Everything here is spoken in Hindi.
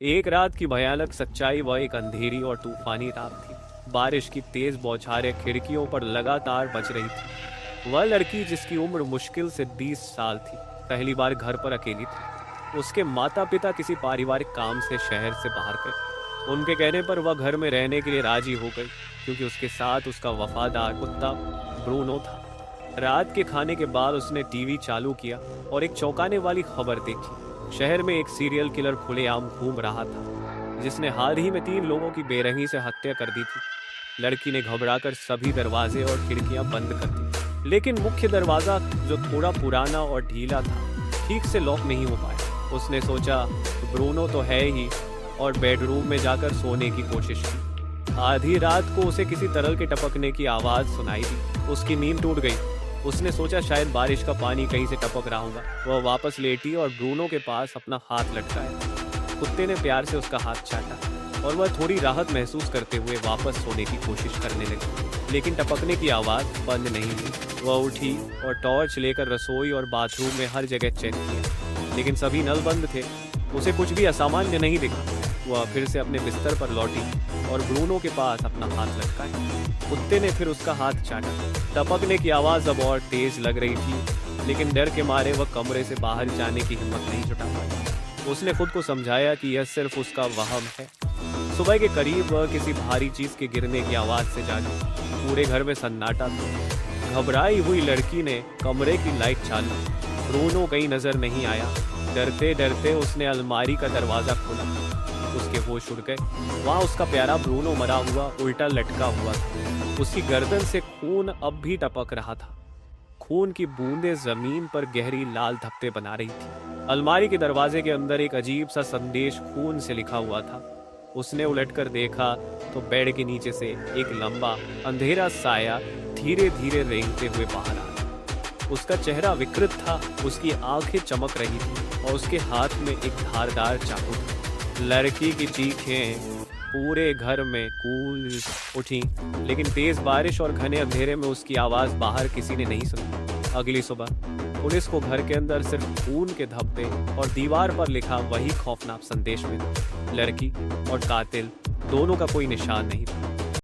एक रात की भयानक सच्चाई वह एक अंधेरी और तूफानी रात थी। बारिश की तेज बौछारें खिड़कियों पर लगातार बज रही थी। वह लड़की जिसकी उम्र मुश्किल से 20 साल थी, पहली बार घर पर अकेली थी। उसके माता पिता किसी पारिवारिक काम से शहर से बाहर गए। उनके कहने पर वह घर में रहने के लिए राजी हो गई, क्योंकि उसके साथ उसका वफादार कुत्ता ब्रूनो था। रात के खाने के बाद उसने टीवी चालू किया और एक चौंकाने वाली खबर देखी। शहर में एक सीरियल किलर खुलेआम घूम रहा था, जिसने हाल ही में 3 लोगों की बेरहमी से हत्या कर दी थी। लड़की ने घबराकर सभी दरवाजे और खिड़कियां बंद कर दी, लेकिन मुख्य दरवाजा, जो थोड़ा पुराना और ढीला था, ठीक से लॉक नहीं हो पाया। उसने सोचा, ब्रूनो तो है ही, और बेडरूम में जाकर सोने की कोशिश की। आधी रात को उसे किसी तरल के टपकने की आवाज सुनाई दी। उसकी नींद टूट गई। उसने सोचा शायद बारिश का पानी कहीं से टपक रहा होगा। वह वापस लेटी और ब्रूनो के पास अपना हाथ लटकाया। कुत्ते ने प्यार से उसका हाथ चाटा और वह थोड़ी राहत महसूस करते हुए वापस सोने की कोशिश करने लगी, लेकिन टपकने की आवाज़ बंद नहीं हुई। वह उठी और टॉर्च लेकर रसोई और बाथरूम में हर जगह चेक किया, लेकिन सभी नल बंद थे। उसे कुछ भी असामान्य नहीं दिखा। वह फिर से अपने बिस्तर पर लौटी और ब्रूनो के पास अपना हाथ लटकाया। कुत्ते ने फिर उसका हाथ चाटा। टपकने की आवाज अब और तेज लग रही थी, लेकिन डर के मारे वह कमरे से बाहर जाने की हिम्मत नहीं जुटा पाया। उसने खुद को समझाया कि यह सिर्फ उसका वहम है। सुबह के करीब वह किसी भारी चीज के गिरने की आवाज से जागी। पूरे घर में सन्नाटा था। घबराई हुई लड़की ने कमरे की लाइट चालू। ब्रूनो कहीं नजर नहीं आया। डरते डरते उसने अलमारी का दरवाजा खोला। उसके होश उड़ गए। वहाँ उसका प्यारा ब्रूनो मरा हुआ उल्टा लटका हुआ था। उसकी गर्दन से खून अब भी टपक रहा था। खून की बूंदें जमीन पर गहरी लाल धब्बे बना रही थी। अलमारी के दरवाजे के अंदर एक अजीब सा संदेश खून से लिखा हुआ था। उसने उलटकर देखा तो बेड के नीचे से एक लंबा अंधेरा साया धीरे धीरे रेंगते हुए बाहर आया। उसका चेहरा विकृत था, उसकी आंखें चमक रही थी और उसके हाथ में एक धारदार चाकू था। लड़की की चीखें पूरे घर में गूंज उठी, लेकिन तेज बारिश और घने अंधेरे में उसकी आवाज बाहर किसी ने नहीं सुनी। अगली सुबह पुलिस को घर के अंदर सिर्फ खून के धब्बे और दीवार पर लिखा वही खौफनाक संदेश मिला। लड़की और कातिल दोनों का कोई निशान नहीं था।